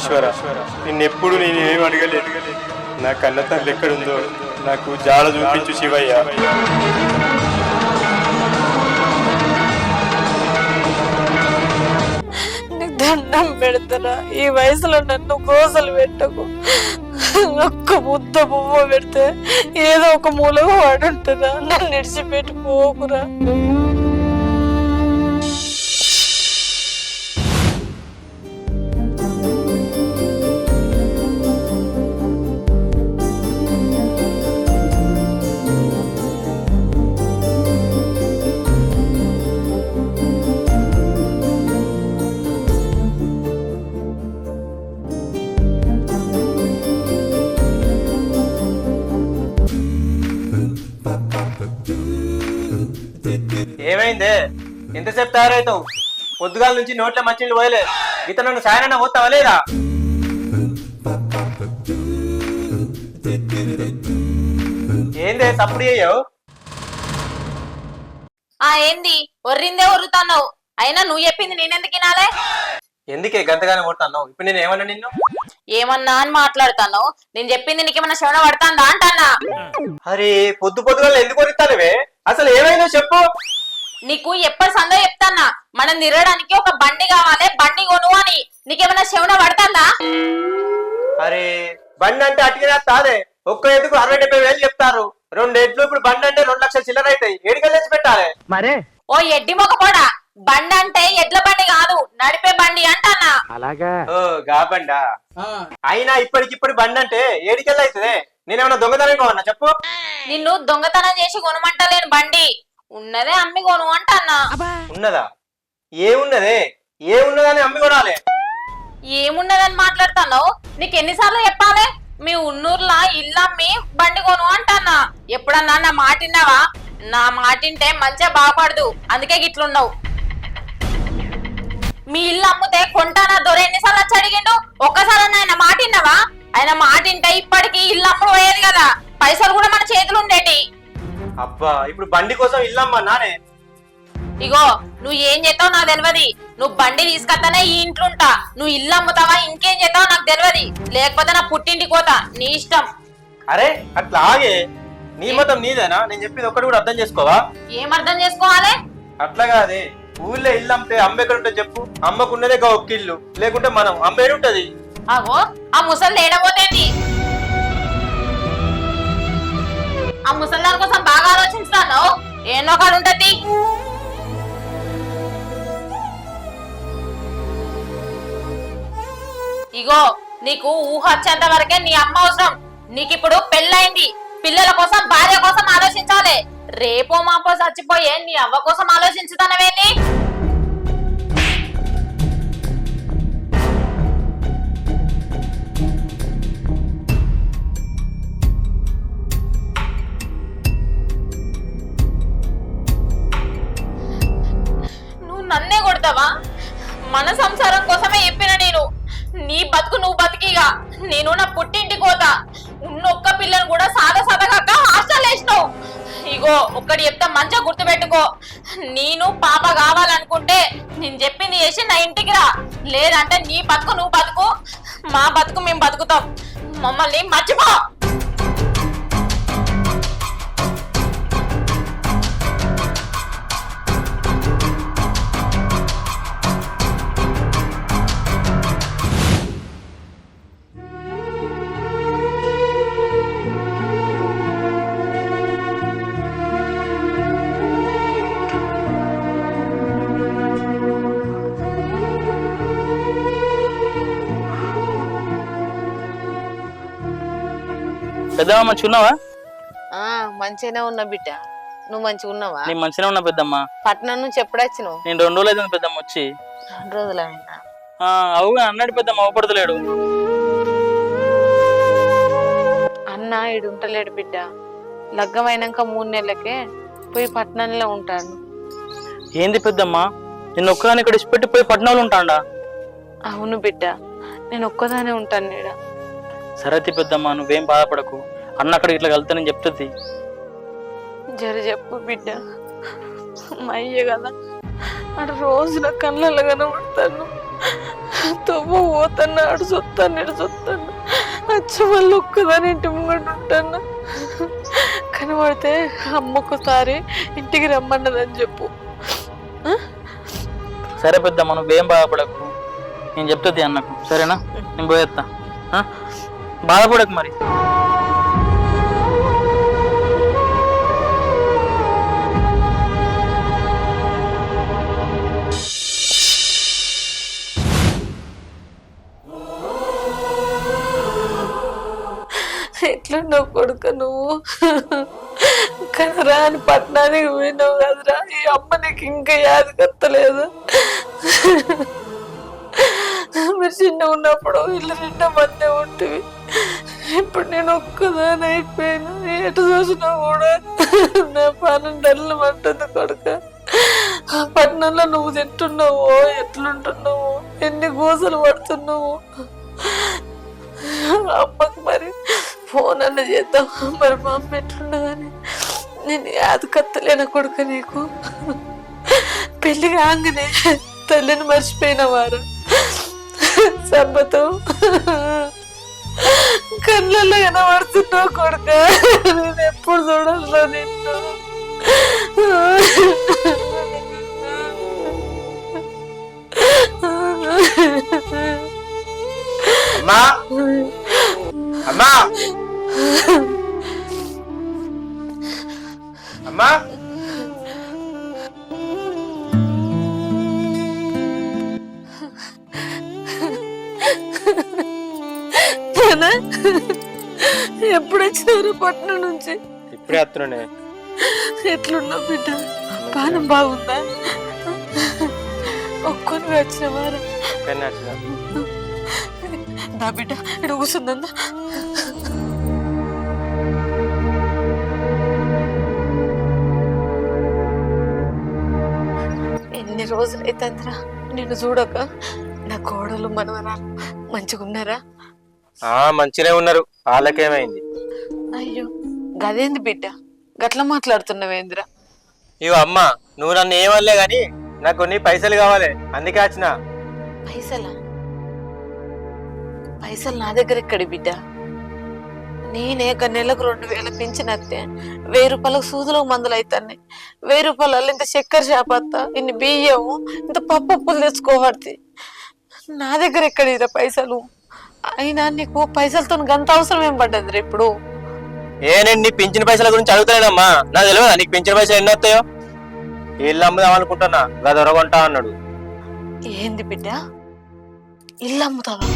పరమేశ్వర, నిన్నెప్పుడు నేను ఏం అడగలేదు. నా కన్న తల్లి ఎక్కడుందో నాకు జాడ చూపించు శివయ్య. దండం పెడతారా, ఈ వయసులో నన్ను కోసలు పెట్టకు. ఒక్క ముద్ద పువ్వు పెడితే ఏదో ఒక మూలకు వాడుంటారా, నన్ను నిడిచిపెట్టి పోకురా. ఏమైందే? ఎంతసేపు తయారవుతావు? పొద్దుగాల నుంచి నోట్ల మంచినీళ్ళు పోయలే. ఇతను నన్ను సాయనన్నా పోతావా లేదా? ఏందే సప్పుడు అయ్యావు? ఏంది ఒర్రిందే ఒర్రుతాన్నావు? అయినా నువ్వు చెప్పింది నేనెందుకు వినాలే? ఎందుకే గంతగానే కొడతాను? ఇప్పుడు నేను ఏమన్నా నిన్ను? ఏమన్నా అని మాట్లాడుతాను. నేను చెప్పింది నీకేమన్నా శ్రవణ పడతాందా అంటానా? అరే పొద్దుగాల ఎందుకు కొడుతానువే? అసలు ఏమైందో చెప్పు. నీకు ఎప్పటి సందో చెప్తానా, మనం తిరగడానికి ఒక బండి కావాలి, బండి కొను అని. నీకేమన్నా శ్రవణ పడతాందా? అరే బండి అంటే అటుగా కాదే, ఒక్క ఎదుగు 60-70 వేలు చెప్తారు. 2 ఎడ్లు ఇప్పుడు బండి అంటే 2 లక్షల చిల్లర అవుతాయి. ఏడికెళ్ళి తెచ్చి పెట్టాలి మరే? ఓ ఎడ్డి మొగపోడా, బండి అంటే ఎడ్ల బండి కాదు, నడిపే బండి అంటానా. అలాగా? ఓ గా బండా. అయినా ఇప్పటికిప్పుడు బండి అంటే ఏడికెళ్ళి అవుతుంది? నేనేమన్నా దొంగతనం కొన్నా చెప్పు? నిన్ను దొంగతనం చేసి కొనమంటలేను, బండి ఉన్నదే అమ్మి కొను అంటానా. ఉన్నదా? ఏమున్నదే? ఏమున్నదని అమ్మి కొనాలి? ఏమున్నదని మాట్లాడుతావు? నీకు ఎన్నిసార్లు చెప్పాలి? మీ ఉన్నూరులా ఇల్లమ్మి బండి కొను అంటానా. ఎప్పుడన్నా నా మాటిన్నావా? నా మాటింటే మంచిగా బాగుపడదు, అందుకే గిట్లున్నావు. మీ ఇల్లు అమ్ముతే కొంటానా దొర ఎన్నిసార్లు వచ్చి అడిగిండు? ఒక్కసారి ఆయన మాటిన్నావా? ఆయన మాటింటే ఇప్పటికి ఇల్లు అమ్ముడు పోయేది కదా, పైసలు కూడా మన చేతులు ఉండేటి. అబ్బా ఇప్పుడు బండి కోసం ఇల్లమ్మా నానే? ఇగో నువ్వు ఏం చేస్తావు నాకు తెలియదు. నువ్వు బండి తీసుకొస్తానే ఈ ఇంట్లుంటా. నువ్వు ఇల్లు అమ్ముతావా ఇంకేం చేస్తావు నాకు తెలియదు. లేకపోతే నా పుట్టింటికి పోతా, నీ ఇష్టం. అరే అట్లా ఆగే, నీ మతం నీదేనా? నేను చెప్పింది ఒక్కటి కూడా అర్థం చేసుకోవా? ఏం అర్థం చేసుకోవాలి? అట్లా కాదే, ఊళ్ళో ఇల్లు అమ్మితే అమ్మ ఎక్కడ ఉంటుంది చెప్పు? అమ్మకున్నదే ఒక్క ఇల్లు, లేకుంటే మనం అమ్మ ఏడుంటది? అగో ఆ ముసలి ఏడబోతేంది? ఆ ముసలి దాని కోసం బాగా ఆలోచిస్తాను. ఏనో కాడు ఉంటది. ఇగో నీకు ఊహ వచ్చేంత వరకే నీ అమ్మ అవసరం. నీకిప్పుడు పెళ్ళైంది, పిల్లల కోసం భార్య కోసం ఆలోచించాలి. రేపో మాపో చచ్చిపోయే నీ అవ్వ కోసం ఆలోచించుతానవేంది? నువ్వు నన్నే కొడతావా? మన సంసారం కోసమే చెప్పిన నేను. నీ బతుకు నువ్వు బతికిగా, నేను నా పుట్టింటికి పోతా. ఉన్నొక్క పిల్లని కూడా సాదగా హాస్టల్ వేసినావు. ఇగో ఒక్కటి చెప్తా, మంచిగా గుర్తుపెట్టుకో. నేను పాప కావాలనుకుంటే నేను చెప్పింది చేసి నా ఇంటికి రా, లేదంటే నీ బతుకు నువ్వు బతుకు, మా బతుకు మేము బతుకుతాం. మమ్మల్ని మర్చిపో. పెద్దమ్మ మంచిగా ఉన్నావా? మంచిగానే ఉన్నా బిడ్డ, నువ్వు మంచిగా ఉన్నావా? నేను మంచిగానే ఉన్నా పెద్దమ్మ. పట్నం నుంచి ఎప్పుడు వచ్చినావు? నేను 2 రోజులు అవుతుంది పెద్దమ్మ వచ్చి. 2 రోజులైనా? అవుగా అన్నాడు పెద్దమ్మ, అవపడతలేడు. అన్న ఇడు ఉంటలేడు బిడ్డ, లగ్గమైనాక 3 నెలలకే పోయి పట్నంలో ఉంటాను. ఏంది పెద్దమ్మ, నిన్ను ఒక్కదాన్ని ఇక్కడ ఇచ్చిపెట్టి పోయి పట్నంలో ఉంటాడా? అవును బిడ్డ, నేను ఒక్కదానే ఉంటాను నీడ. సరే పెద్దమ్మ, నువ్వేం బాధపడకు. అన్న అక్కడికి ఇట్లా వెళ్తానని చెప్తుంది. జర చెప్పు బిడ్డ, మా అయ్య కదా అటు రోజు నా కళ్ళలో కనబడతాను. తవ్వ పోతాను, అడు చూస్తాను, ఇటు చూస్తాను, వచ్చి మళ్ళీ ఒక్కదాని ఇంటి ముంగట ఉంటాను. కనబడితే అమ్మొకసారి ఇంటికి రమ్మన్నదని చెప్పు. సరే పెద్దమ్మ, నువ్వేం బాధపడకు, నేను చెప్తుంది అన్నకు, సరేనా? నేను పోయేస్తా, బాధపడకు మరి. ఎట్లున్నావు కొడుక నువ్వు? కదరా అని పట్టణానికి పోయినావు కదరా, ఈ అమ్మ నీకు ఇంకా యాది కత్తలేదు. మీరు చిన్న ఉన్నప్పుడు ఇల్లు నిండా మందే ఉంటుంది, ఇప్పుడు నేను ఒక్కదాని అయిపోయాను. ఎటు చూసినా కూడా నా పానం డల్లు అంటుంది కొడుక. ఆ పట్టణంలో నువ్వు తింటున్నావు, ఎట్లుంటున్నావు, ఎన్ని గోసలు పడుతున్నావు. అమ్మకి మరి ఫోన్ అన్న చేద్దాం, మరి మా అమ్మ ఎట్లున్నదని. నేను యాది కత్తలేన కొడుక నీకు. పెళ్లి కాగానే తల్లిని మర్చిపోయిన వారు సబ్బతో కళ్ళల్లో కనబడుతున్నావు కొడుక. నేను ఎప్పుడు చూడాలో నిన్ను. అమ్మా అమ్మా అమ్మా ఎప్పుడు వచ్చినారు పట్నం నుంచి? ఇప్పుడే వస్తున్నానే. ఎట్లున్నావు బిడ్డ? పానం బాగుందా? ఒక్కొని వచ్చిన వారు నా బిడ్డ ఇక్కడ కూర్చుందా? ఎన్ని రోజులు అవుతుందిరా నిన్ను చూడక. నా కోడలు మనవరాలు మంచిగా ఉన్నారా? మంచిగానే ఉన్నారు. వాళ్ళకేమైంది? అయ్యో గదేంది బిడ్డ గట్లా మాట్లాడుతున్నావేంద్రా? ఇగో అమ్మా, నువ్వు నన్ను ఏమనలే గాని నాకు కొన్ని పైసలు కావాలి, అందుకే వచ్చిన. పైసలా? పైసలు నా దగ్గర ఎక్కడి బిడ్డ? నేనే నెలకు 2000 పింఛన్ వస్తే 1000 రూపాయలకు సూదులకు మందులు అవుతాయి. 1000 రూపాయలు ఇంత చక్కెర చేపత్త, ఇన్ని బియ్యము, ఇంత పప్పులు తెచ్చుకోబడి. నా దగ్గర ఎక్కడిరా పైసలు? అయినా నీకు పైసలతో గంత అవసరం ఏం పడ్డది ఇప్పుడు? నేను నీ పింఛన్ పైసల గురించి అడుగుతానేనమ్మా, నాకు తెలియదా నీకు పింఛన్ పైసలు ఎన్ని వస్తాయో? ఇల్లు అమ్ముదాం అనుకుంటున్నా, గదొరగొంటా అన్నాడు. ఏంది బిడ్డ ఇల్లు అమ్ముతావా?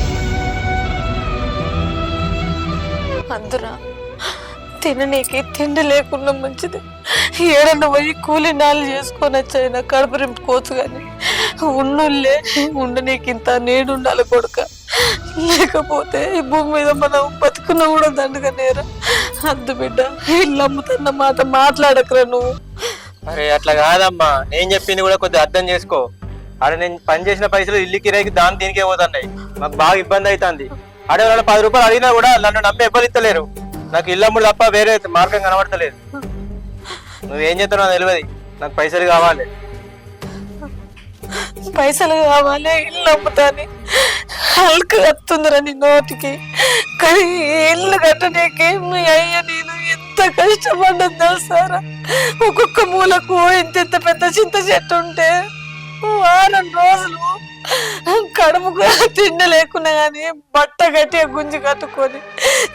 అందురా తిననీకి తిండి లేకుండా మంచిది. ఏడన్నా పోయి కూలి నాలు చేసుకొని వచ్చాయినా కడుపు రింపుకోవచ్చు, కానీ ఉన్నోళ్ళే ఉండనీకి ఇంత నేడు ఉండాలి కొడుక. లేకపోతే ఈ భూమి మీద మనం బతుకున్నా కూడా దండగా నేరా. అద్దు బిడ్డ, ఇల్లు అమ్ముతున్న మాట మాట్లాడకరా నువ్వు. అరే అట్లా కాదమ్మా, నేను చెప్పింది కూడా కొద్దిగా అర్థం చేసుకో. అరే నేను పని చేసిన పైసలు ఇల్లు కిరాయికి దాని దీనికే పోతున్నాయి, మాకు బాగా ఇబ్బంది అవుతుంది. అడే వాళ్ళ 10 రూపాయలు అడిగినా కూడా నన్ను నమ్మి ఎవ్వరు ఇస్తలేరు. నాకు ఇల్లు అమ్ముడు తప్ప వేరే మార్గం కనబడతలేదు. నువ్వేం చేస్తున్నావు తెలియదు, నాకు పైసలు కావాలి. పైసలు కావాలి, ఇల్లు అమ్ముతాని హల్క్ వస్తుందిరా నీ నోటికి. కానీ ఇల్లు కట్టడానికి మీ అయ్య నేను ఎంత కష్టపడ్డది తెలుసారా? ఒక్కొక్క మూలకు ఇంత పెద్ద చింత చెట్టు ఉంటే వారం రోజులు కడుపుకు తిండి లేకున్నా గాని బట్ట గట్టిగా గుంజి కట్టుకొని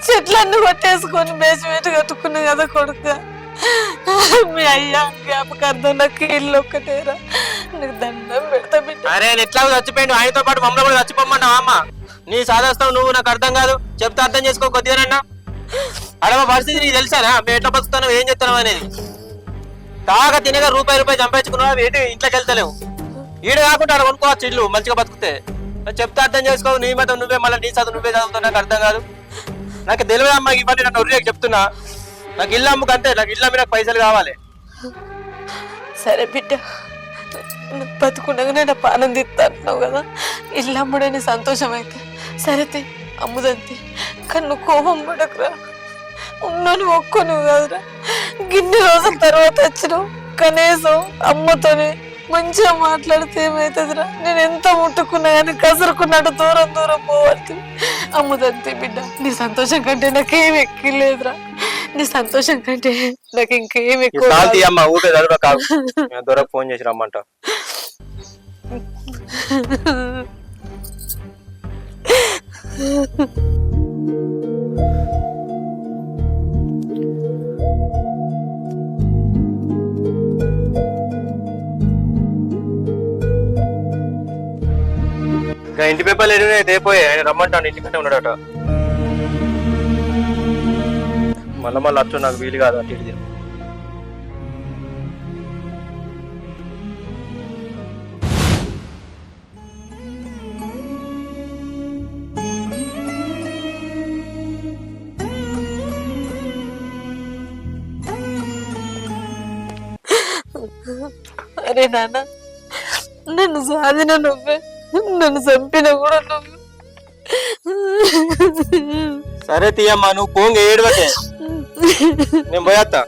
చెట్లన్నీ కొట్టేసుకొని బేసిమెట్ కట్టుకున్నా కదా కొడుక. మీ అయ్యా జ్ఞాపకార్థం నాకు ఇల్లు ఒక్కటేరా, నీకు దండం పెడతా బిడ్డ. అరే ఎట్లా చచ్చిపోయాడు, ఆయనతో పాటు మమ్మల్ని కూడా చచ్చిపోమంటావా అమ్మ? నీ సాధిస్తావు నువ్వు, నాకు అర్థం కాదు. చెప్తే అర్థం చేసుకో కొద్దిగానన్నా. అడవ పరిస్థితి నీకు తెలుసానా? మేము ఎట్లా బతుకుతాను, ఏం చెప్తాను అనేది. తాగా తినగా రూపాయి సంపాదించుకున్నావు, ఏంటి ఇంట్లోకి వెళ్తలేవు. ఈడ కాకుండా అక్కడ కొనుక్కోవచ్చు ఇల్లు, మంచిగా బతుకుతే. చెప్తే అర్థం చేసుకో. నీ మతం నువ్వే, మళ్ళీ నీ చదువు నువ్వే చదువుతావు, నాకు అర్థం కాదు. నాకు తెలియదు అమ్మ, ఇవన్నీ నన్ను ఒరియాకి చెప్తున్నా. నాకు ఇల్లు అమ్ముకు అంతే, నాకు ఇల్లు అమ్మి నాకు పైసలు కావాలి. సరే బిడ్డ, బతుకుండగానే నా పానం తిత్తాంటున్నావు కదా, ఇల్లు అమ్ముడని సంతోషం అయితే సరే అమ్ముదంతే. కానీ నువ్వు కోపం పడకురా. ఉన్నాను ఒక్కో నువ్వు కదరా, గిన్నె రోజుల తర్వాత వచ్చినావు. కనీసం అమ్మతోని మంచిగా మాట్లాడితే ఏమవుతుందిరా? నేను ఎంత ముట్టుకున్నా కానీ కసురుకున్నట్టు దూరం దూరం పోవాలి. అమ్ముదంతే బిడ్డ, నీ సంతోషం కంటే నాకేం ఎక్కలేదురా. నీ సంతోషం కంటే నాకు ఇంకేం ఎక్కువ శాంతి అమ్మ ఊకే చదువు కాదు, దొరకు ఫోన్ చేసి రమ్మంట. ఇంకా ఇంటి పేపర్లు ఏడిపోయి ఆయన రమ్మంటాను, ఇంటికంటే ఉన్నాడట. మళ్ళీ అచ్చు నాకు వీలు కాదు అటు ఇటు. అరే నాన్న, నన్ను సాధిన నువ్వే, నన్ను చంపిన కూడా నువ్వు. సరే తీయమ్మా, నువ్వు పోంగ ఏడువకే, నేను పోయేస్తా.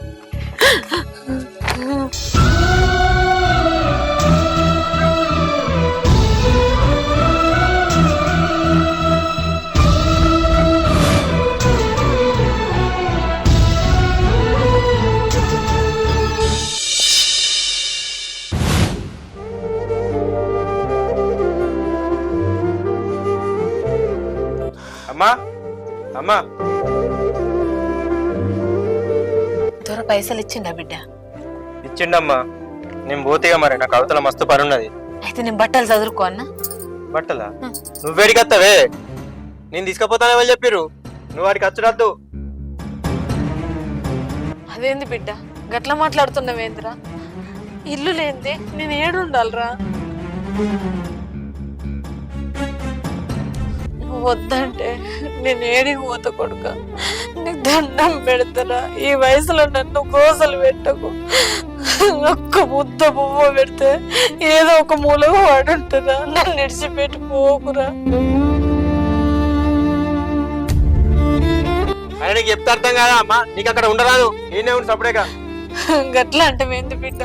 అమ్మా అమ్మా, దొర పైసలు ఇచ్చిండా బిడ్డ? ఇచ్చిండమ్మా. నేను పోతేగా మరి, నాకు అవతల మస్తు పని ఉన్నది. అయితే నేను బట్టలు చదువుకో అన్న. బట్టలా? నువ్వేడికి వస్తావే? నేను తీసుకుపోతానే వాళ్ళు చెప్పిర్రు, నువ్వు వాడికి వచ్చురద్దు. అదేంది బిడ్డ గట్లా మాట్లాడుతున్నావేంద్రా? ఇల్లు లేనిదే నేను ఏడుండాలరా? వద్దంటే నేను ఏడికి పోతా కొడుక, నీకు దండం పెడతారా? ఈ వయసులో నన్ను గోసలు పెట్టకు. ఒక్క ముద్ద పువ్వు పెడితే ఏదో ఒక మూలకు వాడుంటురా, నన్ను విడిచిపెట్టి పోకురా. ఆయన నీకు చెప్తే అర్థం కాదా అమ్మా? నీకు అక్కడ ఉండరాదు, నేనే ఉండి సపరేగా. గట్లా అంటే ఏంది బిడ్డ?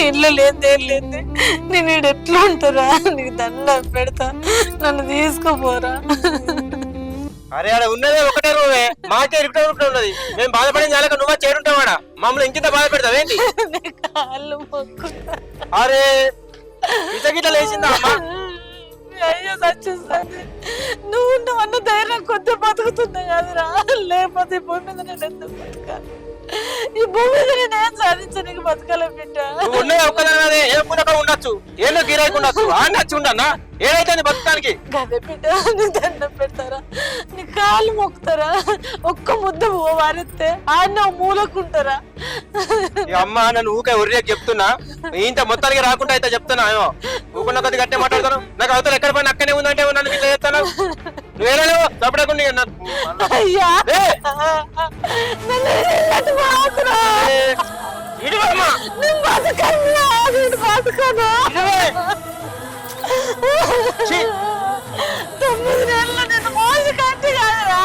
ఇల్లు లేదేం లేదు, నేను ఈడు ఎట్లా ఉంటారా? నీకు దండం పెడతా, నన్ను తీసుకుపోరా. అరే ఆడ ఉన్నదే ఒకటే రూమే, మాకే ఇరుకుట ఉన్నది. మేము బాధపడిన జాలక నువ్వా చేరుంటావాడా? మమ్మల్ని ఇంకింత బాధ పెడతావేంటి? నీ కాళ్ళు మొక్కుతా. అరే ఇతగిట్ల లేచిందా అమ్మా? అయ్యో సచ్చేస్తాను. నువ్వు అన్న ధైర్యం కొద్ది బతుకుతున్నా కదరా, లేకపోతే ఈ భూమి మీద నేను ఎందుకు బతకాలి? ఈ భూమి మీద నేను ఏం సాధించడానికి బతకాలి బిడ్డ? నువ్వు ఉన్నదే ఒక్కదానే, ఏ పూనక ఉండొచ్చు, ఏళ్ళు గిరాయికి ఉండొచ్చు, ఆ నచ్చి ఉండన్నా ఏదైతే బతకడానికి. గదే బిడ్డ, నీ దండం పెడతారా, నీ కాళ్ళు మొక్కుతారా? ఒక్క ముద్ద వారిస్తే ఆయన మూలకుంటారా? అమ్మ నన్ను ఊకే ఉర్రేకి చెప్తున్నా, ఇంత మొత్తానికి రాకుండా అయితే చెప్తున్నా. ఏమో ఊకున్న కొద్ది గట్టే మాట్లాడతాను. నాకు అవతల ఎక్కడ పని అక్కనే ఉందంటే నన్ను ఇట్లా చెప్తాను. నువ్వేలేవు తప్పడకుండా అయ్యా నేను బతకను, నేను బతకను. 9 నెలలు నేను మోసి కంటి కాదురా,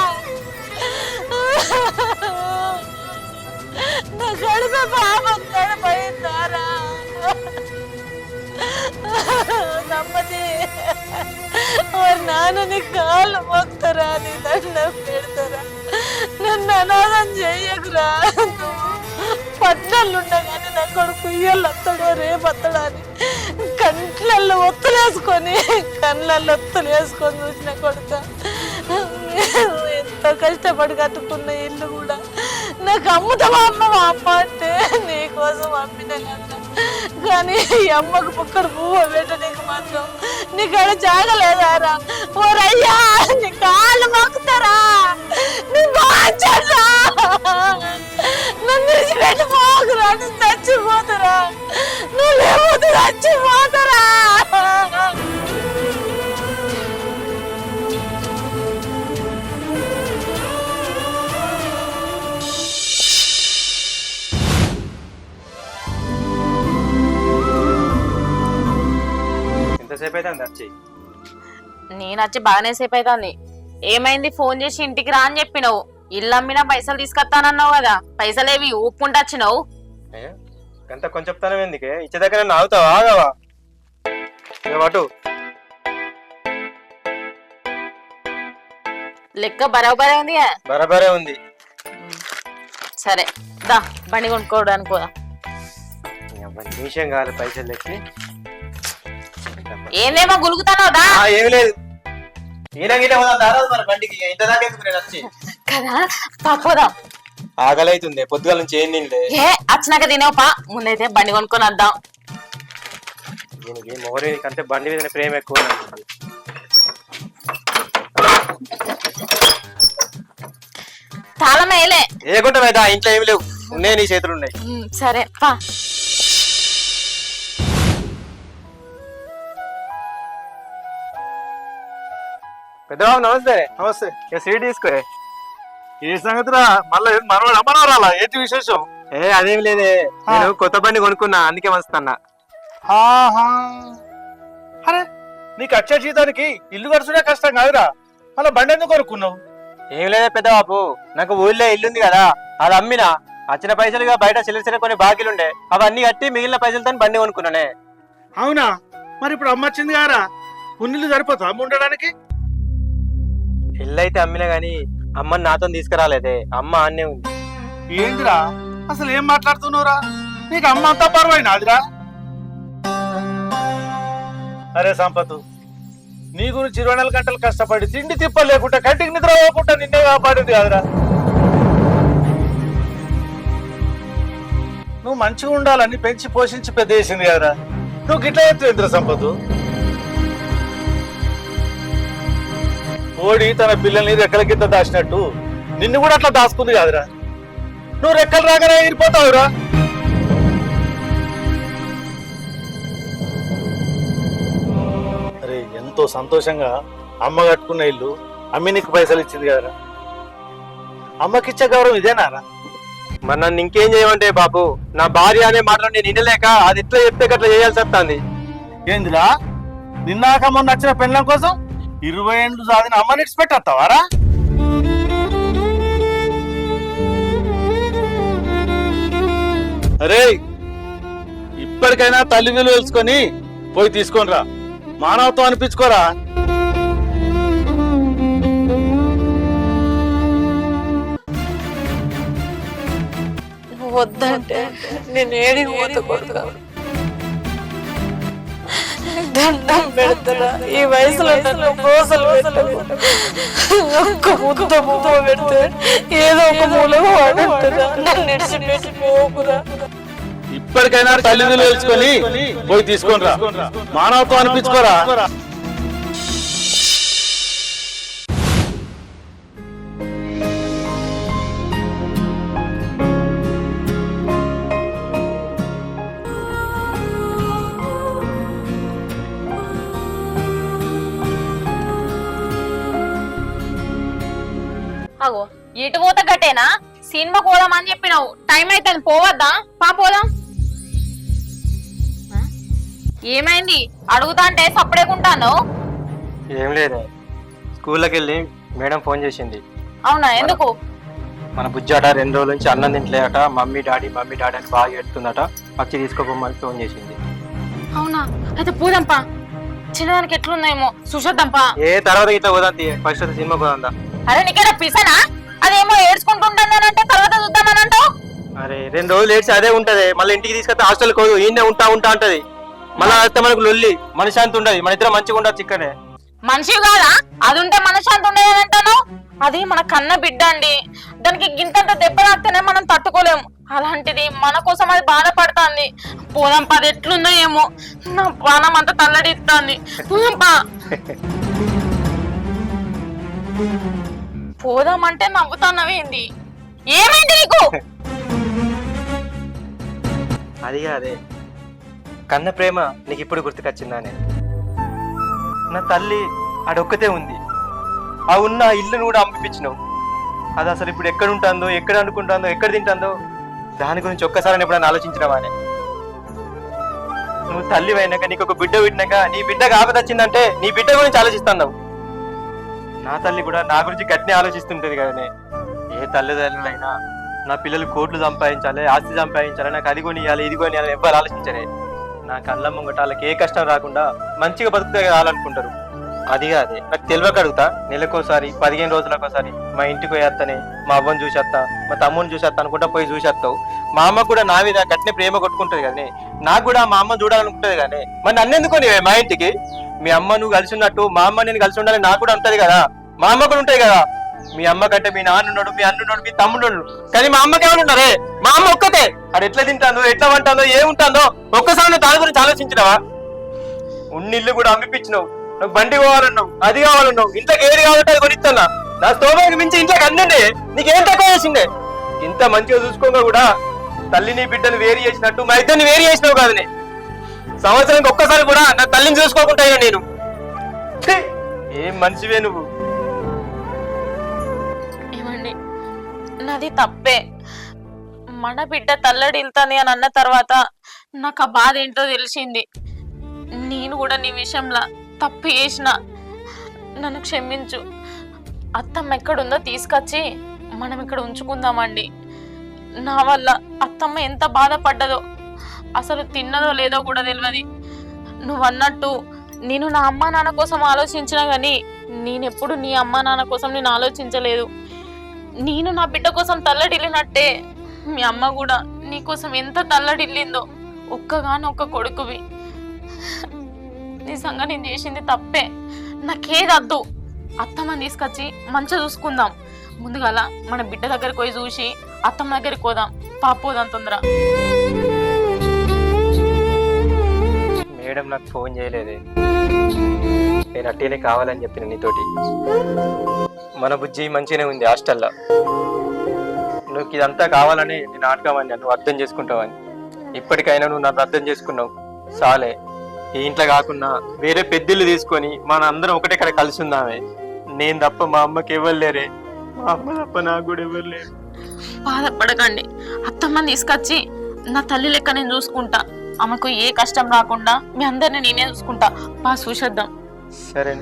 నా కడుపు పాపం కడిపోయిందారా? నమ్మది నాన్న నీ కాళ్ళు మొక్కుతారా, నీ దండం పెడతారా? నన్ను అనాథం చెయ్యకురా. పట్నాలు ఉండగానే నా కొడుకు ఇయ్యలు వస్తాడో రేపు వస్తాడా అని కంట్లల్లో ఒత్తులేసుకొని చూసిన కొడుక. ఎంతో కష్టపడి కట్టుకున్న ఇల్లు కూడా నాకు అమ్ముతావా అమ్మ అంటే నీకోసం అమ్మిన కదా. కానీ ఈ అమ్మకు పుక్కడు పువ్వు పెట్టడానికి మాత్రం నీకు జాగలేదారా? ఓరయ్యా నీ కాళ్ళు మొక్కుతారా, నీ బాచరా, నన్ను విడిచిపెట్టి పోకురా, నువ్వు చచ్చిపోతారా, నువ్వు లేకపోతే చచ్చిపోతారా. ఎంతసేపు అయితే వచ్చి? నేను వచ్చి బాగానే సేపు అవుతుంది. ఏమైంది? ఫోన్ చేసి ఇంటికి రా అని చెప్పినావు, ఇల్లు అమ్మినా పైసలు తీసుకొస్తానన్నావు కదా, పైసలేవి ఊపుకుంటూ వచ్చినావు. ఎంత కొంచెం తనం ఎందుకే ఇచ్చేదాకా నన్ను ఆగుతావా ఆగవా అటు లెక్క బరాబరే ఉంది కదా? బరాబరే ఉంది. సరే దా బండి కొనుక్కోవడానికి పోదా. నిమిషం కాదు పైసలు తెచ్చి ఏందేమో గులుగుతానో దా. ఏమి లేదు మన బండికి ఇంత దాకా ఎందుకు నేను వచ్చి కదా పోదాం. ఆకలి అవుతుంది పొద్దుగాల నుంచి ఏం తినలే. ఏ వచ్చినాక తినేవపా, ముందైతే బండి కొనుక్కొని వద్దాం. దీనికి మొగరి కంటే బండి మీద ప్రేమ ఎక్కువ. తాళం వేయలే. ఏకుంటా లేదా ఇంట్లో ఏమి లేవు, ఉన్నాయి నీ చేతులు ఉన్నాయి. సరే పా. పెద్దబాబు నమస్తే. నమస్తే. స్వీట్ తీసుకో. ఏ సంగతిరా మళ్ళీ మనవాడు అమ్మనవరాలా ఏంటి విశేషం? అదేం లేదే, నేను కొత్త బండి కొనుక్కున్నా అందుకే వస్తున్నా. అరే నీకు వచ్చే జీతానికి ఇల్లు గడుచుడే కష్టం కాదురా, మళ్ళీ బండి ఎందుకు కొనుక్కున్నావు? ఏం లేదే పెద్దబాబు, నాకు ఊళ్ళో ఇల్లుంది కదా అది అమ్మినా వచ్చిన పైసలుగా బయట చిల్లర కొన్ని బాకీలుండే అవన్నీ కట్టి మిగిలిన పైసలతో బండి కొనుక్కున్నానే. అవునా, మరి ఇప్పుడు అమ్మ వచ్చింది కారా, ఉన్నిల్లు సరిపోతా అమ్మ ఉండడానికి? ఇల్లు అయితే అమ్మినా గాని అమ్మని నాతో తీసుకురాలేదే, అమ్మ అన్నే ఉంది. ఏందిరా అసలు ఏం మాట్లాడుతున్నావురా, నీకు అమ్మ అంతా పర్వాయినాదిరా. అరే సంపత్, నీ గురించి 24 గంటలు కష్టపడి తిండి తిప్ప లేకుండా కంటికి నిద్ర పోకుండా నిన్నే కాపాడింది కాదురా. నువ్వు మంచిగా ఉండాలని పెంచి పోషించి పెద్ద చేసింది కదరా, నువ్వు గిట్లా ఎత్తు సంపత్. ఓడి తన పిల్లల్ని రెక్కల కింద దాచినట్టు నిన్ను కూడా అట్లా దాచుకుంది కాదురా, నువ్వు రెక్కలు రాగానే ఎగిరిపోతావురా. అరే ఎంతో సంతోషంగా అమ్మ కట్టుకున్న ఇల్లు అమ్మి నీకు పైసలు ఇచ్చింది కదరా, అమ్మకిచ్చే గౌరవం ఇదేనారా? మరి నన్ను ఇంకేం చేయమంటే బాబు, నా భార్య అనే మాటలు నేను వినలేక అది ఇట్లా చెప్తే అట్లా చేయాల్సి వస్తుంది. ఏందిరా నిన్నాక మొన్న వచ్చిన పెళ్ళం కోసం 20 ఏళ్ళు సాధిన అమ్మని ఎక్స్పెక్ట్ వస్తావారా? అరే ఇప్పటికైనా తల్లి విలువ తెలుసుకొని పోయి తీసుకొనిరా, మానవత్వం అనిపించుకోరా. వద్దంటే నేను ఏడికి పోతే కొడుకు దండం పెడతారా, ఈ వయసులో నన్ను గోసలు పెట్టకు. ఒక్క ముద్ద ముద్ద పెడితే ఏదో ఒక మూల వాడుంటారా, నన్ను నిడిచిపెట్టి పోకురా. ఇప్పటికైనా తల్లి విలువ తెలుసుకొని పోయి తీసుకొనిరా, మానవత్వం అనిపించుకోరా. అగో ఇటు పోత గట్టేనా, సినిమా పోదామని చెప్పినావు, టైం అయితే పోవద్దా? పోదాం. ఏమైంది అడుగుతా అంటే సప్పుడేకుంటాను? ఏం లేదే, స్కూల్లోకి వెళ్ళి మేడం ఫోన్ చేసింది. అవునా, ఎందుకు? మన బుజ్జాట 2 రోజుల నుంచి అన్నం తింటలేట, మమ్మీ డాడీ అని బాగా ఎడుతుందట, వచ్చి తీసుకోపోమని ఫోన్ చేసింది. అవునా, అయితే పోదాంపా. చిన్నదానికి ఎట్లుందేమో చూసొద్దాంపా. తర్వాత ఇట్లా పోదాంతి, ఫస్ట్ సినిమా పోదా. అరే నీకేనా పిసనా? అదేమో ఏడ్చుకుంటుంటానంటే తర్వాత చూద్దామని అంటావు. అరే 2 రోజులు ఏడ్చి అదే ఉంటది, మళ్ళీ ఇంటికి తీసుకొస్తే హాస్టల్ కోదు, ఈయనే ఉంటా అంటది. మళ్ళీ వస్తే మనకు లొల్లి, మనశాంతి ఉండదు, మన ఇద్దరు మంచిగా ఉండదు. ఇక్కడే మనిషి కాదా అది ఉంటే మనశాంతి ఉండేదని అంటాను? అది మన కన్న బిడ్డ అండి, దానికి గింతంత దెబ్బ తాకితేనే మనం తట్టుకోలేము, అలాంటిది మన కోసం అది బాధపడుతుంది. పోదాంపా, అది ఎట్లుందో ఏమో, నా ప్రాణం అంతా తల్లడిస్తుంది. పోదాంపా. పోదామంటే నవ్వుతానవేంది? ఏమైంది నీకు? అది కాదే, కన్న ప్రేమ నీకు ఇప్పుడు గుర్తుకొచ్చిందా? నేను నా తల్లి ఆడొక్కతే ఉంది, ఆ ఉన్న ఇల్లును కూడా అమ్మిపించినావు. అది అసలు ఇప్పుడు ఎక్కడ ఉంటుందో, ఎక్కడ అనుకుంటుందో, ఎక్కడ తింటుందో, దాని గురించి ఒక్కసారి ఎప్పుడైనా ఆలోచించినావా? నువ్వు తల్లి అయినాక, నీకు ఒక బిడ్డ పుట్టినాక, నీ బిడ్డకు ఆపద వచ్చిందంటే నీ బిడ్డ గురించి ఆలోచిస్తున్నావు. నా తల్లి కూడా నా గురించి గట్టినే ఆలోచిస్తుంటది కదనే. ఏ తల్లిదండ్రులైనా నా పిల్లలు కోట్లు సంపాదించాలి, ఆస్తి సంపాదించాలి, నాకు అది కొనియాలి, ఇది కొనియాలి ఎవ్వరు ఆలోచించరే. నా కళ్ళ ముంగట వాళ్ళకి ఏ కష్టం రాకుండా మంచిగా బతుకుతే కావాలనుకుంటారు. అది కాదే నాకు తెలియక అడుగుతా. నెలకోసారి 15 రోజులకోసారి మా ఇంటికి పోయేస్తానే, మా అవ్వని చూసేస్తా, మా తమ్ముని చూసేస్తా అనుకుంటా పోయి చూసేస్తావు. మా అమ్మ కూడా నా మీద గట్టినే ప్రేమ కొట్టుకుంటుంది కానీ నాకు కూడా మా అమ్మ చూడాలనుకుంటుంది కానీ మరి నన్ను ఎందుకు మా ఇంటికి? మీ అమ్మ నువ్వు కలిసి ఉన్నట్టు మా అమ్మ నేను కలిసి ఉండాలని నాకు కూడా ఉంటది కదా, మా అమ్మ కూడా ఉంటాయి కదా. మీ అమ్మ కంటే మీ నాన్నున్నాడు, మీ అన్నున్నాడు, మీ తమ్ముడు, కానీ మా అమ్మకి ఎవరు ఉన్నారే? మా అమ్మ ఒక్కతే. అది ఎట్లా తింటాందో, ఎట్లా వంటాందో, ఏముంటుందో ఒక్కసారి దాని గురించి ఆలోచించినవా? ఉన్నిల్లు కూడా అమ్మిపించినావు, నాకు బండి కావాలన్నావు, అది కావాలన్నావు, ఇంట్లోకి ఏది కావాలంటే అది కొనిస్తున్నా. నా స్తోభకి మించి ఇంట్లోకి అందండి. నీకేం తక్కువ చేసిండే? ఇంత మంచిగా చూసుకోగా కూడా తల్లిని బిడ్డను వేరు చేసినట్టు మా ఇద్దరిని వేరు చేసినావు కాదని. సంవత్సరానికి ఒక్కసారి కూడా నా తల్లిని చూసుకోకుండా నేను. ఛీ! ఏం మనిషివే నువ్వు. ఏమండి, నాది తప్పే. మన బిడ్డ తల్లడిల్తాని అని అన్న తర్వాత నాకు ఆ బాధ ఏంటో తెలిసింది. నేను కూడా నీ విషయంలో తప్పు చేసిన, నన్ను క్షమించు. అత్తమ్మ ఎక్కడుందో తీసుకొచ్చి మనం ఇక్కడ ఉంచుకుందామండి. నా వల్ల అత్తమ్మ ఎంత బాధపడ్డదో, అసలు తిన్నదో లేదో కూడా తెలియదు. నువ్వు అన్నట్టు నేను నా అమ్మా నాన్న కోసం ఆలోచించినా కానీ నేనెప్పుడు నీ అమ్మా నాన్న కోసం నేను ఆలోచించలేదు. నేను నా బిడ్డ కోసం తల్లడిల్లినట్టే మీ అమ్మ కూడా నీకోసం ఎంత తల్లడిల్లిందో. ఒక్కగానొక్క కొడుకువి. నిజంగా నేను చేసింది తప్పే. నాకేదద్దు. అత్తమ్మని తీసుకొచ్చి మంచిగా చూసుకుందాం. ముందుగాల మన బిడ్డ దగ్గరికి పోయి చూసి అత్తమ్మ దగ్గరికి పోదాం. పాపోదాం తొందర. మేడం నాకు ఫోన్ చేయలేదే. నేను అట్టేనే కావాలని చెప్పిన నీతోటి. మన బుజ్జి మంచిగానే ఉంది హాస్టల్లో. నువ్వు ఇదంతా కావాలని నేను ఆటకామని నువ్వు అర్థం చేసుకుంటావని. ఇప్పటికైనా నువ్వు నన్ను అర్థం చేసుకున్నావు చాలే. ఈ ఇంట్లో కాకుండా వేరే పెద్దలు తీసుకొని మన అందరం ఒకటే ఇక్కడ కలిసి ఉందామే. నేను తప్ప మా అమ్మకి ఎవరు లేరే, మా అమ్మ తప్ప నాకు కూడా ఎవరు లేరు. బాధపడకండి. అత్తమ్మని తీసుకొచ్చి నా తల్లి లెక్క నేను చూసుకుంటా. ఆమెకు ఏ కష్టం రాకుండా మీ అందరిని నేనే చూసుకుంటా. బా చూసేద్దాం. సరే.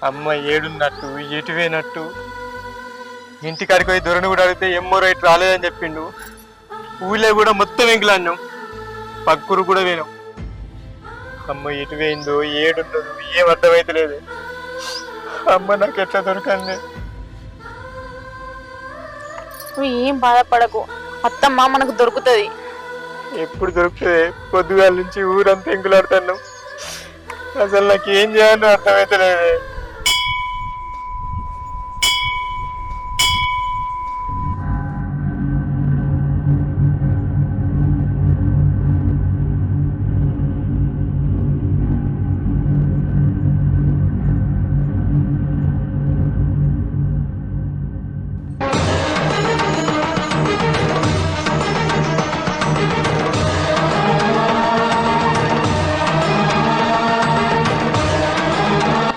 అమ్మ ఏడున్నట్టు ఎటువైనట్టు ఇంటికాడికి పోయి దొరను కూడా అడిగితే ఎమ్మో రైట్ రాలేదని చెప్పిండు. ఊళ్ళో కూడా మొత్తం ఎంకులాన్నాం, పక్కూరు కూడా పోయినాం. అమ్మ ఎటువైందో ఏడున్నదో ఏం అర్థమైతే లేదు. అమ్మ నాకు ఎట్లా దొరకండి. నువ్వు ఏం బాధపడకు. అత్తమ్మ మనకు దొరుకుతుంది. ఎప్పుడు దొరుకుతుంది? పొద్దుగాల నుంచి ఊరంతా ఎంకులాడుతున్నాం. అసలు నాకు ఏం చేయాలో అర్థమైతే లేదే.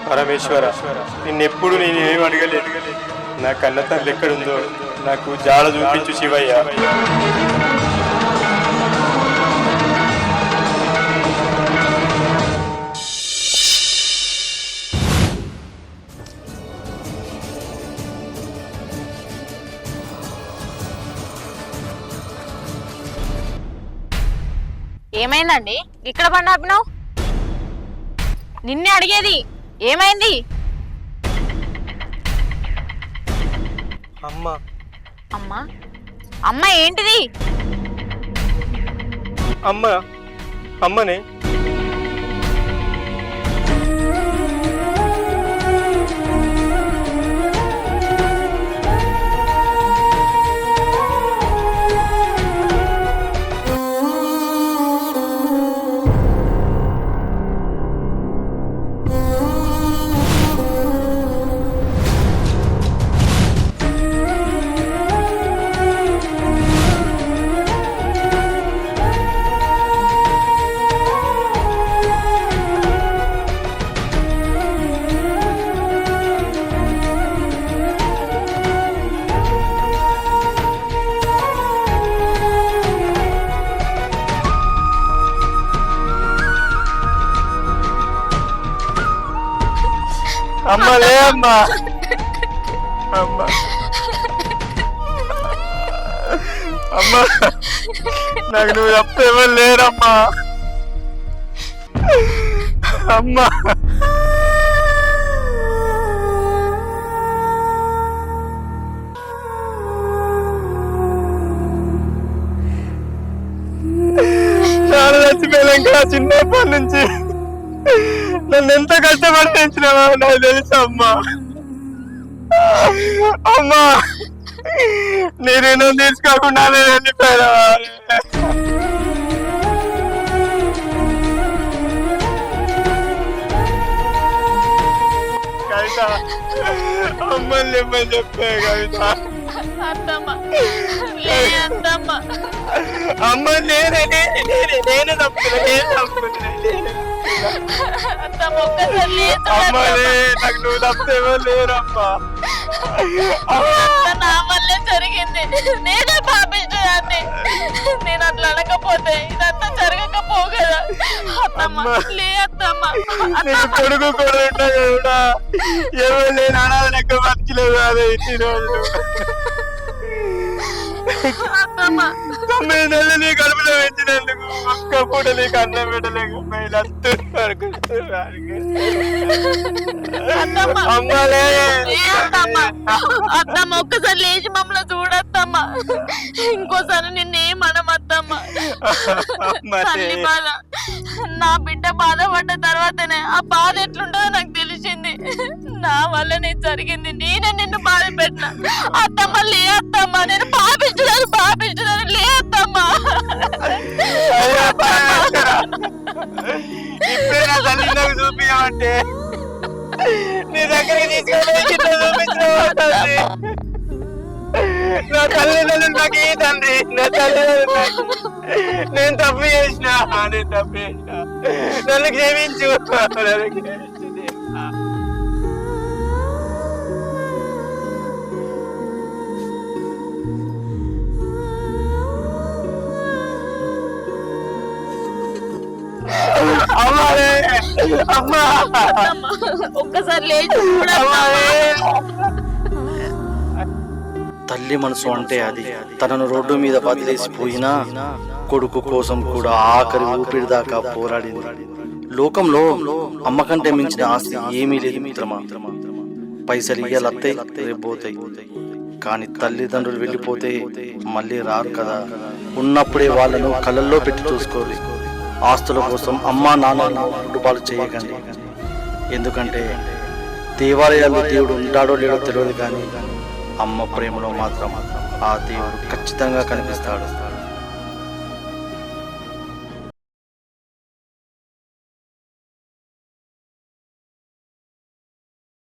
పరమేశ్వర, నిన్నెప్పుడు నేను ఏం అడగలేదు. నా కన్న తల్లి ఎక్కడుందో నాకు జాడ చూపించు శివయ్య. ఏమైందండి? ఇక్కడ బండి ఆపినావు? నిన్నే అడిగేది ఏమైంది? అమ్మ. అమ్మా? అమ్మ ఏంటిది? అమ్మ అమ్మనే. అమ్మ లే అమ్మా అమ్మా అమ్మా నాకు నువ్వు తప్ప ఎవరు లేరమ్మా అమ్మా చాలా చచ్చిపోయాక చిన్నప్పటి నుంచి నన్ను ఎంత కష్టపడి పెంచినావా నాకు తెలుసు అమ్మా అమ్మా నేనేనో తీసుకోకుండా నేను వెళ్ళిపోయాను కవిత అమ్మని చెప్పని చెప్పే కవిత అమ్మ నేను తప్పుతున్నా అమ్మలే నాకు నువ్వు తప్పేవో లేరమ్మా నా వల్లే జరిగింది. నేనే పాపించాన్ని. నేను అట్లా అనకపోతే ఇదంతా జరగకపోగదా. లే అత్తమ్మ. నేను కొడుకు కూడా కూడా ఎవరు లేని అనాథ లెక్క బతికిలేవు అదే ఇన్ని రోజులు 9 నెలలు నీ కడుపులో పెంచినందుకు ఒక్క పూట నీకు అన్నం పెట్టలేకపోయినా అత్తమ్మ ఒక్కసారి లేచి మమ్మల్ని చూడత్తమ్మ. ఇంకోసారి నిన్నేమనమత్తమ్మ. తల్లి బాధ నా బిడ్డ బాధపడ్డ తర్వాతనే ఆ బాధ ఎట్లుంటుందో నాకు తెలిసింది. నా వల్ల నేను జరిగింది. నేనే నిన్ను బాధ పెట్టిన. అత్తమ్మ లే అత్తమ్మ. నేను పాపించున్నాను లే అత్తమ్మ. ఇప్పుడే నా తల్లి నాకు చూపించమంటే నీ దగ్గరికి తీసుకెళ్ళి చూపించిన నా తల్లిదండ్రులు నాకు ఏ తండ్రి నా తల్లిదండ్రులు నేను తప్పు చేసిన నన్ను క్షమించు ఒక్కసారి లేచి తల్లి మనసు అంటే అది. తనను రోడ్డు మీద వదిలేసిపోయినా కొడుకు కోసం కూడా ఆఖరి ఊపిరి దాకా పోరాడింది. లోకంలో అమ్మ కంటే మించిన ఆస్తి ఏమీ లేదు మిత్రమా. పైసలు ఇయ్యాలత్తాయి రేపు పోతాయి, కానీ తల్లిదండ్రులు వెళ్ళిపోతే మళ్ళీ రారు కదా. ఉన్నప్పుడే వాళ్ళను కళ్ళల్లో పెట్టి చూసుకోవాలి. ఆస్తుల కోసం అమ్మా నాన్నలను కుటుంబాలు చేయకండి. ఎందుకంటే దేవాలయాల్లో దేవుడు ఉంటాడో లేడో తెలియదు, కానీ అమ్మ ప్రేమలో మాత్రం ఆ దేవుడు ఖచ్చితంగా కనిపిస్తాడు.